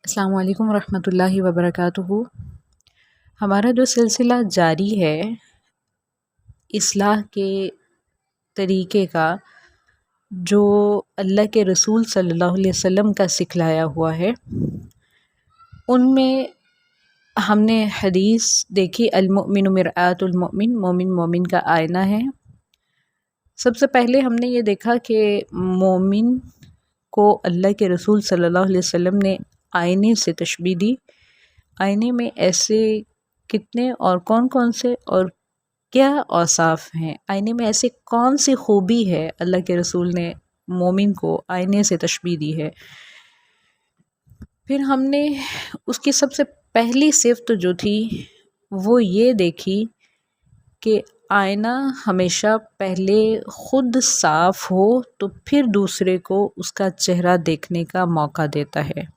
السلام علیکم ورحمۃ اللہ وبرکاتہ۔ ہمارا جو سلسلہ جاری ہے اصلاح کے طریقے کا، جو اللہ کے رسول صلی اللہ علیہ وسلم کا سکھلایا ہوا ہے، ان میں ہم نے حدیث دیکھی المؤمن مرآۃ المؤمن، مومن مومن کا آئینہ ہے۔ سب سے پہلے ہم نے یہ دیکھا کہ مومن کو اللہ کے رسول صلی اللہ علیہ وسلم نے آئینے سے تشبیہ دی۔ آئینے میں ایسے کتنے اور کون کون سے اور کیا اوصاف ہیں، آئینے میں ایسے کون سی خوبی ہے، اللہ کے رسول نے مومن کو آئینے سے تشبیہ دی ہے۔ پھر ہم نے اس کی سب سے پہلی صفت جو تھی وہ یہ دیکھی کہ آئینہ ہمیشہ پہلے خود صاف ہو تو پھر دوسرے کو اس کا چہرہ دیکھنے کا موقع دیتا ہے۔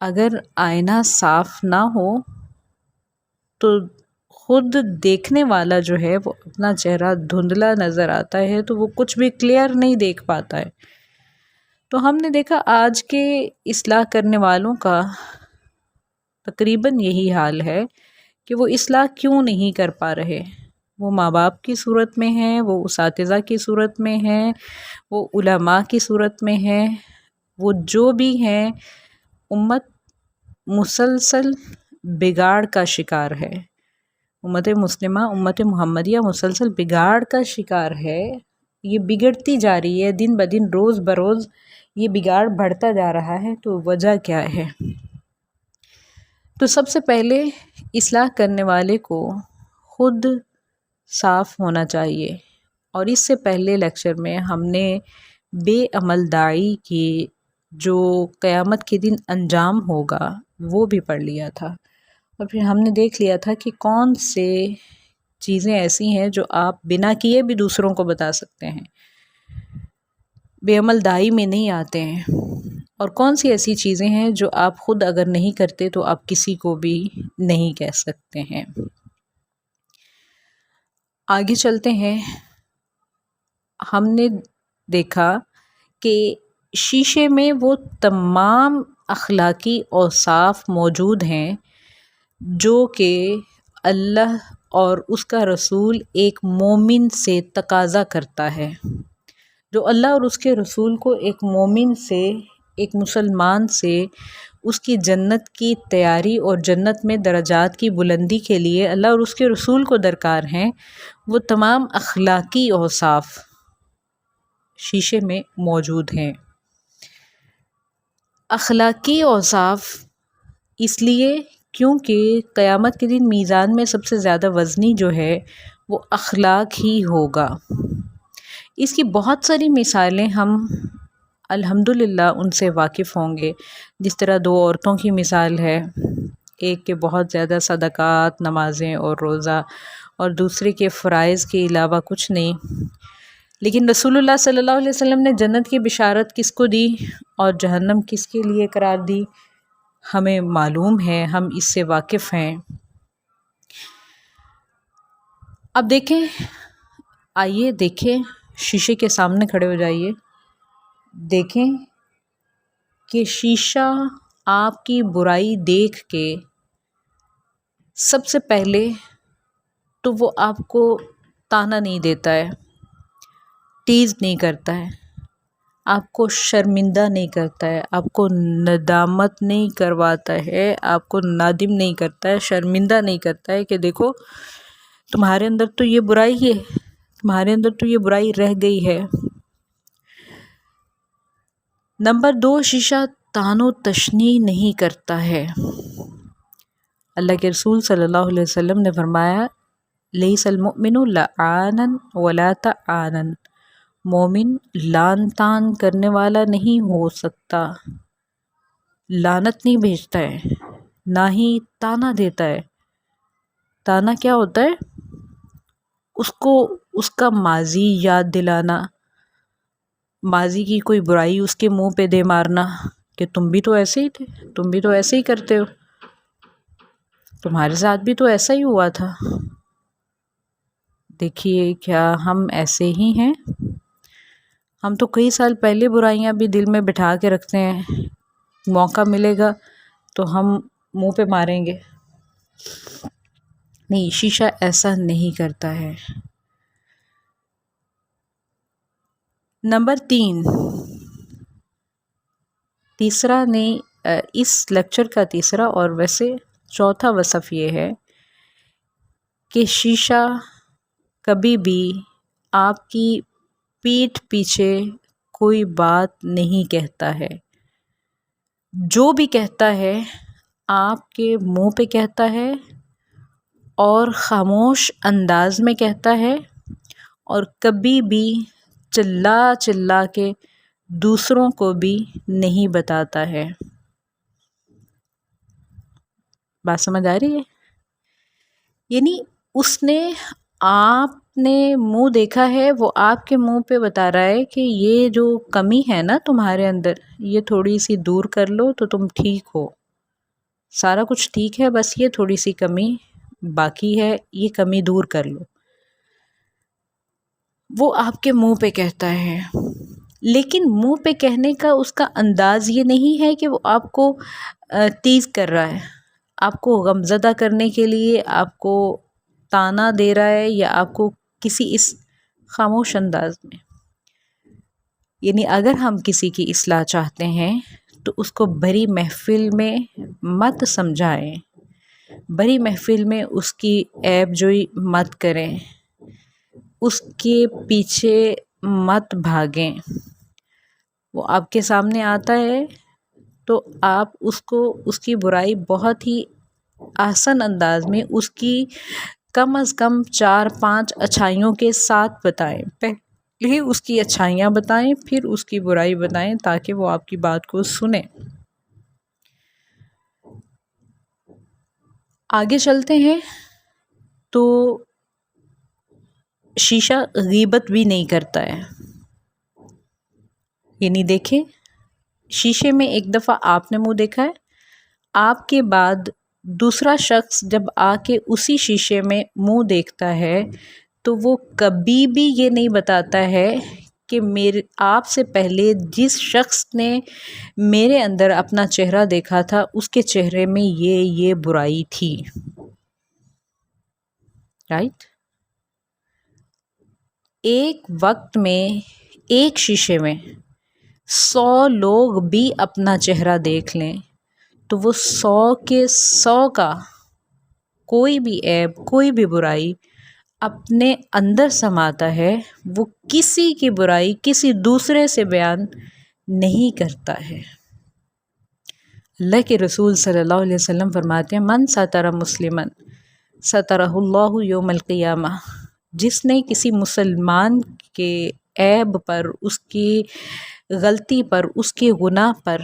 اگر آئینہ صاف نہ ہو تو خود دیکھنے والا جو ہے وہ اپنا چہرہ دھندلا نظر آتا ہے، تو وہ کچھ بھی کلیئر نہیں دیکھ پاتا ہے۔ تو ہم نے دیکھا آج کے اصلاح کرنے والوں کا تقریباً یہی حال ہے کہ وہ اصلاح کیوں نہیں کر پا رہے۔ وہ ماں باپ کی صورت میں ہیں، وہ اساتذہ کی صورت میں ہیں، وہ علماء کی صورت میں ہیں، وہ جو بھی ہیں، امت مسلسل بگاڑ کا شکار ہے۔ امت مسلمہ، امت محمدیہ مسلسل بگاڑ کا شکار ہے۔ یہ بگڑتی جا رہی ہے دن بدن، روز بروز یہ بگاڑ بڑھتا جا رہا ہے۔ تو وجہ کیا ہے؟ تو سب سے پہلے اصلاح کرنے والے کو خود صاف ہونا چاہیے، اور اس سے پہلے لیکچر میں ہم نے بے عمل داعی کی جو قیامت کے دن انجام ہوگا وہ بھی پڑھ لیا تھا، اور پھر ہم نے دیکھ لیا تھا کہ کون سے چیزیں ایسی ہیں جو آپ بنا کیے بھی دوسروں کو بتا سکتے ہیں، بے عمل داعی میں نہیں آتے ہیں، اور کون سی ایسی چیزیں ہیں جو آپ خود اگر نہیں کرتے تو آپ کسی کو بھی نہیں کہہ سکتے ہیں۔ آگے چلتے ہیں۔ ہم نے دیکھا کہ شیشے میں وہ تمام اخلاقی اوصاف موجود ہیں جو کہ اللہ اور اس کا رسول ایک مومن سے تقاضا کرتا ہے، جو اللہ اور اس کے رسول کو ایک مومن سے، ایک مسلمان سے اس کی جنت کی تیاری اور جنت میں درجات کی بلندی کے لیے اللہ اور اس کے رسول کو درکار ہیں۔ وہ تمام اخلاقی اوصاف شیشے میں موجود ہیں۔ اخلاقی اوصاف اس لیے کیونکہ قیامت کے دن میزان میں سب سے زیادہ وزنی جو ہے وہ اخلاق ہی ہوگا۔ اس کی بہت ساری مثالیں ہم الحمدللہ ان سے واقف ہوں گے، جس طرح دو عورتوں کی مثال ہے، ایک کے بہت زیادہ صدقات، نمازیں اور روزہ، اور دوسرے کے فرائض کے علاوہ کچھ نہیں، لیکن رسول اللہ صلی اللہ علیہ وسلم نے جنت کی بشارت کس کو دی اور جہنم کس کے لیے قرار دی، ہمیں معلوم ہے، ہم اس سے واقف ہیں۔ اب دیکھیں، آئیے دیکھیں، شیشے کے سامنے کھڑے ہو جائیے، دیکھیں کہ شیشہ آپ کی برائی دیکھ کے سب سے پہلے تو وہ آپ کو طعنہ نہیں دیتا ہے، ٹیز نہیں کرتا ہے، آپ کو شرمندہ نہیں کرتا ہے، آپ کو ندامت نہیں کرواتا ہے، آپ کو نادم نہیں کرتا ہے، شرمندہ نہیں کرتا ہے کہ دیکھو تمہارے اندر تو یہ برائی ہے، تمہارے اندر تو یہ برائی رہ گئی ہے۔ نمبر 2، شیشہ طعن و تشنیع نہیں کرتا ہے۔ اللہ کے رسول صلی اللہ علیہ وسلم نے فرمایا لیس المؤمن لعانا ولا طعانا، مومن لعن طعن کرنے والا نہیں ہو سکتا، لعنت نہیں بھیجتا ہے، نہ ہی طعنہ دیتا ہے۔ طعنہ کیا ہوتا ہے؟ اس کو اس کا ماضی یاد دلانا، ماضی کی کوئی برائی اس کے منہ پہ دے مارنا کہ تم بھی تو ایسے ہی تھے، تم بھی تو ایسے ہی کرتے ہو، تمہارے ساتھ بھی تو ایسا ہی ہوا تھا۔ دیکھیے کیا ہم ایسے ہی ہیں؟ ہم تو کئی سال پہلے برائیاں بھی دل میں بٹھا کے رکھتے ہیں موقع ملے گا تو ہم منہ پہ ماریں گے. نہیں، شیشہ ایسا نہیں کرتا ہے. نمبر 3، تیسرا نہیں، اس لیکچر کا تیسرا اور ویسے چوتھا وصف یہ ہے کہ شیشہ کبھی بھی آپ کی پیٹھ پیچھے کوئی بات نہیں کہتا ہے. جو بھی کہتا ہے آپ کے منہ پہ کہتا ہے اور خاموش انداز میں کہتا ہے، اور کبھی بھی چلا چلا کے دوسروں کو بھی نہیں بتاتا ہے. بات سمجھ آ رہی ہے؟ یعنی اس نے، آپ نے منہ دیکھا ہے، وہ آپ کے منہ پہ بتا رہا ہے کہ یہ جو کمی ہے نا تمہارے اندر، یہ تھوڑی سی دور کر لو تو تم ٹھیک ہو. سارا کچھ ٹھیک ہے، بس یہ تھوڑی سی کمی باقی ہے، یہ کمی دور کر لو. وہ آپ کے منہ پہ کہتا ہے، لیکن منہ پہ کہنے کا اس کا انداز یہ نہیں ہے کہ وہ آپ کو تیز کر رہا ہے، آپ کو غمزدہ کرنے کے لیے آپ کو تانا دے رہا ہے، یا آپ کو کسی اس خاموش انداز میں. یعنی اگر ہم کسی کی اصلاح چاہتے ہیں تو اس کو بڑی محفل میں مت سمجھائیں، بڑی محفل میں اس کی عیب جوئی مت کریں، اس کے پیچھے مت بھاگیں. وہ آپ کے سامنے آتا ہے تو آپ اس کو اس کی برائی بہت ہی آسان انداز میں، اس کی کم از کم 4-5 اچھائیوں کے ساتھ بتائیں. پہلے اس کی اچھائیاں بتائیں، پھر اس کی برائی بتائیں، تاکہ وہ آپ کی بات کو سنیں. آگے چلتے ہیں تو شیشہ غیبت بھی نہیں کرتا ہے. یعنی دیکھیں، شیشے میں ایک دفعہ آپ نے منہ دیکھا ہے، آپ کے بعد دوسرا شخص جب آ کے اسی شیشے میں منہ دیکھتا ہے تو وہ کبھی بھی یہ نہیں بتاتا ہے کہ آپ سے پہلے جس شخص نے میرے اندر اپنا چہرہ دیکھا تھا اس کے چہرے میں یہ برائی تھی. رائٹ؟ ایک وقت میں ایک شیشے میں 100 لوگ بھی اپنا چہرہ دیکھ لیں تو وہ 100 کے 100 کا کوئی بھی عیب، کوئی بھی برائی اپنے اندر سماتا ہے، وہ کسی کی برائی کسی دوسرے سے بیان نہیں کرتا ہے. اللہ کے رسول صلی اللہ علیہ وسلم فرماتے ہیں، من ستر مسلمن سترہ اللہ یوم القیامہ. جس نے کسی مسلمان کے عیب پر، اس کی غلطی پر، اس کے گناہ پر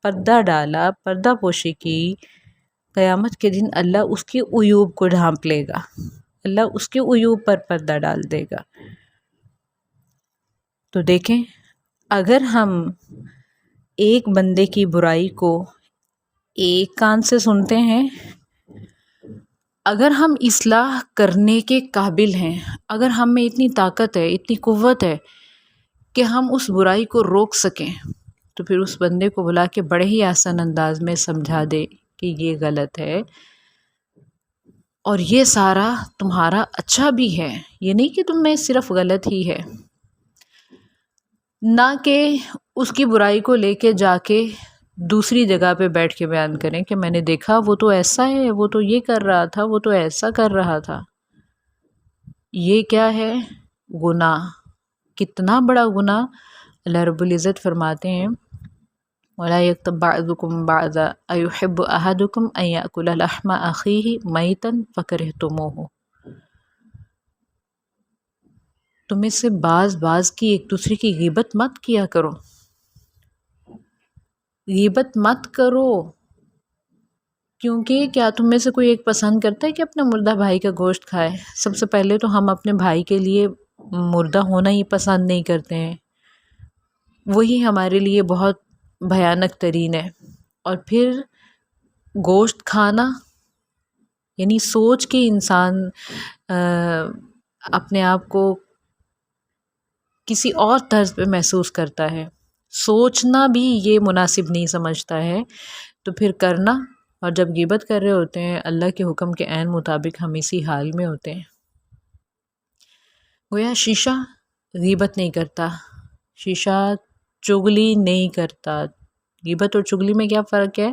پردہ ڈالا، پردہ پوشی کی، قیامت کے دن اللہ اس کے عیوب کو ڈھانپ لے گا، اللہ اس کے عیوب پر پردہ ڈال دے گا. تو دیکھیں، اگر ہم ایک بندے کی برائی کو ایک کان سے سنتے ہیں، اگر ہم اصلاح کرنے کے قابل ہیں، اگر ہم میں اتنی طاقت ہے، اتنی قوت ہے کہ ہم اس برائی کو روک سکیں، تو پھر اس بندے کو بلا کے بڑے ہی آسان انداز میں سمجھا دے کہ یہ غلط ہے اور یہ سارا تمہارا اچھا بھی ہے. یہ نہیں کہ تم میں صرف غلط ہی ہے. نہ کہ اس کی برائی کو لے کے جا کے دوسری جگہ پہ بیٹھ کے بیان کریں کہ میں نے دیکھا وہ تو ایسا ہے، وہ تو یہ کر رہا تھا، وہ تو ایسا کر رہا تھا. یہ کیا ہے؟ گناہ. کتنا بڑا گناہ. اللہ رب العزت فرماتے ہیں، وَلَا يَغْتَبْ بَعْضُكُمْ بَعْضًا أَيُحِبُّ أَحَدُكُمْ أَن يَأْكُلَ لَحْمَ أَخِيهِ مَيْتًا فَكَرِهْتُمُوهُ. تم اس سے بعض کی ایک دوسرے کی غیبت مت کیا کرو، غیبت مت کرو. کیونکہ کیا تم میں سے کوئی ایک پسند کرتا ہے کہ اپنے مردہ بھائی کا گوشت کھائے؟ سب سے پہلے تو ہم اپنے بھائی کے لیے مردہ ہونا ہی پسند نہیں کرتے ہیں، وہی ہمارے لیے بہت بھیانک ترین ہے. اور پھر گوشت کھانا، یعنی سوچ کے انسان اپنے آپ کو کسی اور طرز پہ محسوس کرتا ہے. سوچنا بھی یہ مناسب نہیں سمجھتا ہے، تو پھر کرنا، اور جب غیبت کر رہے ہوتے ہیں اللہ کے حکم کے عین مطابق ہم اسی حال میں ہوتے ہیں۔ گویا شیشہ غیبت نہیں کرتا، شیشہ چغلی نہیں کرتا۔ غیبت اور چغلی میں کیا فرق ہے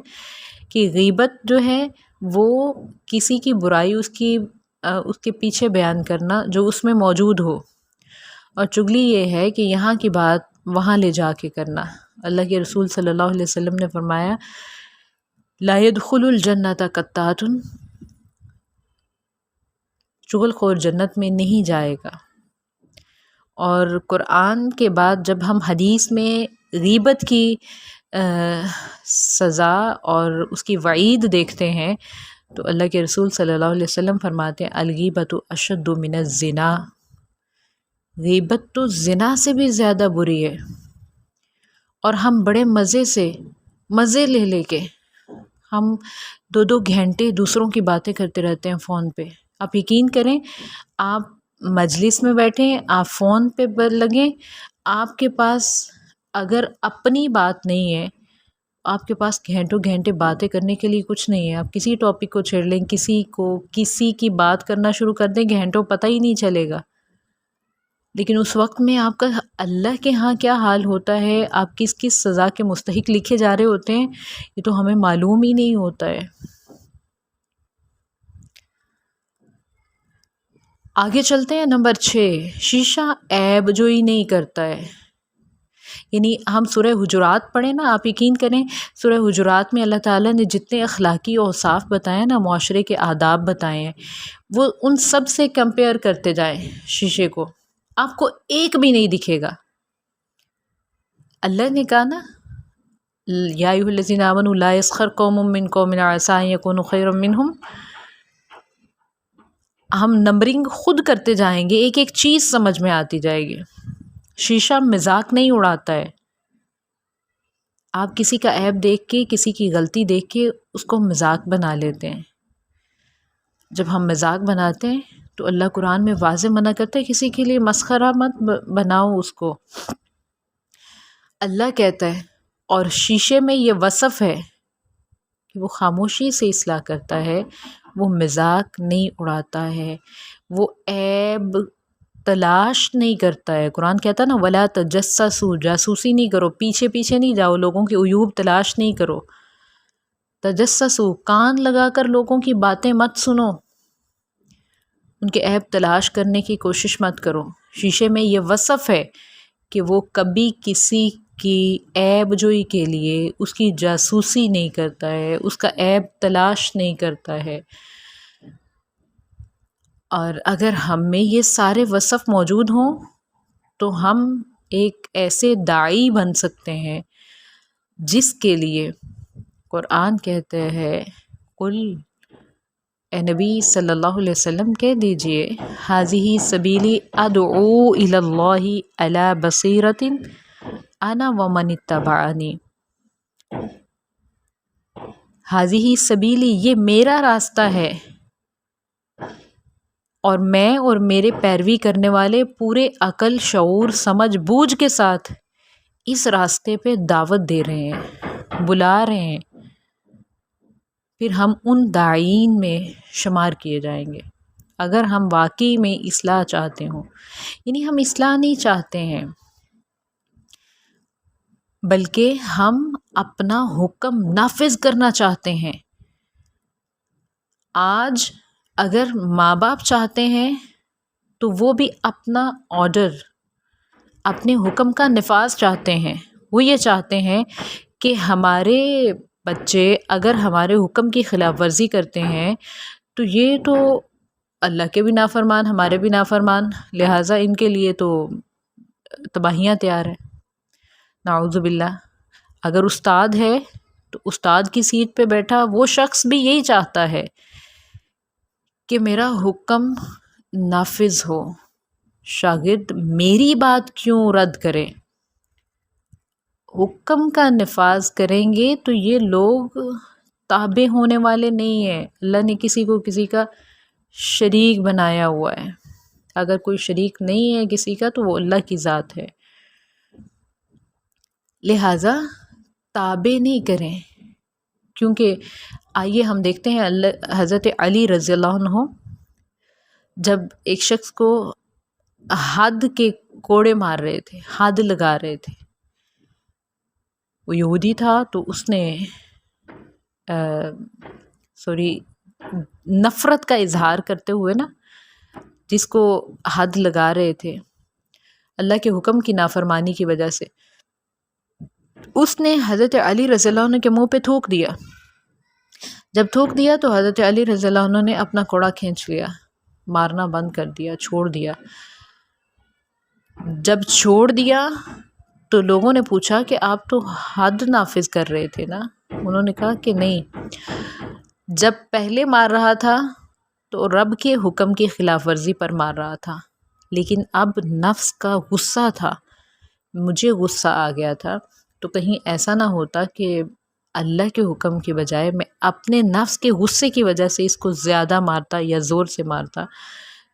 کہ غیبت جو ہے وہ کسی کی برائی اس کے پیچھے بیان کرنا جو اس میں موجود ہو، اور چغلی یہ ہے کہ یہاں کی بات وہاں لے جا کے کرنا۔ اللہ کے رسول صلی اللہ علیہ وسلم نے فرمایا لا يدخل الجنت قطات، چغل خور جنت میں نہیں جائے گا۔ اور قرآن کے بعد جب ہم حدیث میں غیبت کی سزا اور اس کی وعید دیکھتے ہیں تو اللہ کے رسول صلی اللہ علیہ وسلم فرماتے ہیں الغیبۃ اشد من الزنا، غیبت تو زنا سے بھی زیادہ بری ہے۔ اور ہم بڑے مزے لے لے کے ہم 2 گھنٹے دوسروں کی باتیں کرتے رہتے ہیں فون پہ۔ آپ یقین کریں، آپ مجلس میں بیٹھیں، آپ فون پہ لگیں، آپ کے پاس اگر اپنی بات نہیں ہے، آپ کے پاس گھنٹوں گھنٹے باتیں کرنے کے لیے کچھ نہیں ہے، آپ کسی ٹاپک کو چھیڑ لیں، کسی کی بات کرنا شروع کر دیں، گھنٹوں پتہ ہی نہیں چلے گا۔ لیکن اس وقت میں آپ کا اللہ کے ہاں کیا حال ہوتا ہے، آپ کس سزا کے مستحق لکھے جا رہے ہوتے ہیں، یہ تو ہمیں معلوم ہی نہیں ہوتا ہے۔ آگے چلتے ہیں، نمبر 6، شیشہ عیب جوئی نہیں کرتا ہے۔ یعنی ہم سورہ حجرات پڑھیں نا، آپ یقین کریں سورہ حجرات میں اللہ تعالیٰ نے جتنے اخلاقی اوصاف بتائے نا، معاشرے کے آداب بتائے ہیں، وہ ان سب سے کمپیئر کرتے جائیں شیشے کو، آپ کو ایک بھی نہیں دکھے گا۔ اللہ نے کہا نا یا ایھا الذین آمنوا لا یسخر قوم من قوم عسى ان یکونوا خیرا منہم، ہم نمبرنگ خود کرتے جائیں گے، ایک چیز سمجھ میں آتی جائے گی۔ شیشہ مذاق نہیں اڑاتا ہے۔ آپ کسی کا عیب دیکھ کے، کسی کی غلطی دیکھ کے اس کو مذاق بنا لیتے ہیں۔ جب ہم مذاق بناتے ہیں تو اللہ قرآن میں واضح منع کرتا ہے کسی کے لیے مسخرہ مت بناؤ اس کو۔ اللہ کہتا ہے، اور شیشے میں یہ وصف ہے کہ وہ خاموشی سے اصلاح کرتا ہے، وہ مذاق نہیں اڑاتا ہے، وہ عیب تلاش نہیں کرتا ہے۔ قرآن کہتا ہے نا وَلَا تَجَسَّسُوا، جاسوسی نہیں کرو، پیچھے نہیں جاؤ، لوگوں کے عیوب تلاش نہیں کرو۔ تجسسوا، کان لگا کر لوگوں کی باتیں مت سنو، ان کے عیب تلاش کرنے کی کوشش مت کرو۔ شیشے میں یہ وصف ہے کہ وہ کبھی کسی کی عیب جوئی کے لیے اس کی جاسوسی نہیں کرتا ہے، اس کا عیب تلاش نہیں کرتا ہے۔ اور اگر ہم میں یہ سارے وصف موجود ہوں تو ہم ایک ایسے داعی بن سکتے ہیں جس کے لیے قرآن کہتے ہیں قل، اے نبی صلی اللہ علیہ وسلم کہہ دیجئے ھذہ سبیلی ادعو الی اللہ علی بصیرۃ انا ومن اتبعنی، ھذہ سبیلی، یہ میرا راستہ ہے، اور میں اور میرے پیروی کرنے والے پورے عقل، شعور، سمجھ بوجھ کے ساتھ اس راستے پہ دعوت دے رہے ہیں، بلا رہے ہیں۔ پھر ہم ان داعین میں شمار کیے جائیں گے اگر ہم واقعی میں اصلاح چاہتے ہوں۔ یعنی ہم اصلاح نہیں چاہتے ہیں بلکہ ہم اپنا حکم نافذ کرنا چاہتے ہیں۔ آج اگر ماں باپ چاہتے ہیں تو وہ بھی اپنا آرڈر، اپنے حکم کا نفاذ چاہتے ہیں۔ وہ یہ چاہتے ہیں کہ ہمارے بچے اگر ہمارے حکم کی خلاف ورزی کرتے ہیں تو یہ تو اللہ کے بھی نافرمان، ہمارے بھی نافرمان، لہٰذا ان کے لیے تو تباہیاں تیار ہیں، نعوذ باللہ۔ اگر استاد ہے تو استاد کی سیٹ پہ بیٹھا وہ شخص بھی یہی چاہتا ہے کہ میرا حکم نافذ ہو، شاگرد میری بات کیوں رد کرے۔ حکم کا نفاذ کریں گے تو یہ لوگ تابع ہونے والے نہیں ہیں۔ اللہ نے کسی کو کسی کا شریک بنایا ہوا ہے، اگر کوئی شریک نہیں ہے کسی کا تو وہ اللہ کی ذات ہے۔ لہٰذا تابع نہیں کریں. کیونکہ آئیے ہم دیکھتے ہیں حضرت علی رضی اللہ عنہ جب ایک شخص کو حد کے کوڑے مار رہے تھے، حد لگا رہے تھے، وہ یہودی تھا، تو اس نے نفرت کا اظہار کرتے ہوئے نا، جس کو حد لگا رہے تھے اللہ کے حکم کی نافرمانی کی وجہ سے، اس نے حضرت علی رضی اللہ عنہ کے منہ پہ تھوک دیا. جب تھوک دیا تو حضرت علی رضی اللہ عنہ نے اپنا کوڑا کھینچ لیا، مارنا بند کر دیا، چھوڑ دیا. جب چھوڑ دیا تو لوگوں نے پوچھا کہ آپ تو حد نافذ کر رہے تھے نا. انہوں نے کہا کہ نہیں، جب پہلے مار رہا تھا تو رب کے حکم کی خلاف ورزی پر مار رہا تھا، لیکن اب نفس کا غصہ تھا، مجھے غصہ آ گیا تھا، تو کہیں ایسا نہ ہوتا کہ اللہ کے حکم کی بجائے میں اپنے نفس کے غصے کی وجہ سے اس کو زیادہ مارتا یا زور سے مارتا،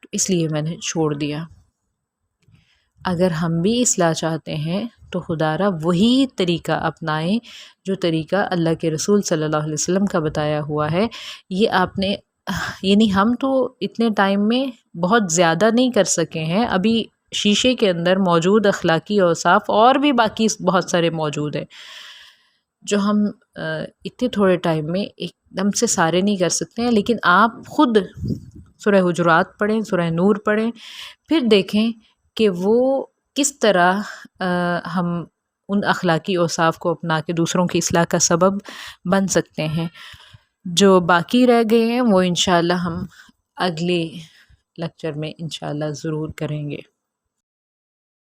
تو اس لیے میں نے چھوڑ دیا. اگر ہم بھی اصلاح چاہتے ہیں تو خدا را وہی طریقہ اپنائیں جو طریقہ اللہ کے رسول صلی اللہ علیہ وسلم کا بتایا ہوا ہے. یہ آپ نے یعنی ہم تو اتنے ٹائم میں بہت زیادہ نہیں کر سکے ہیں، ابھی شیشے کے اندر موجود اخلاقی اوصاف اور بھی باقی بہت سارے موجود ہیں جو ہم اتنے تھوڑے ٹائم میں ایک دم سے سارے نہیں کر سکتے ہیں. لیکن آپ خود سورہ حجرات پڑھیں، سورہ نور پڑھیں، پھر دیکھیں کہ وہ کس طرح ہم ان اخلاقی اوصاف کو اپنا کے دوسروں کی اصلاح کا سبب بن سکتے ہیں. جو باقی رہ گئے ہیں وہ انشاءاللہ ہم اگلے لیکچر میں انشاءاللہ ضرور کریں گے.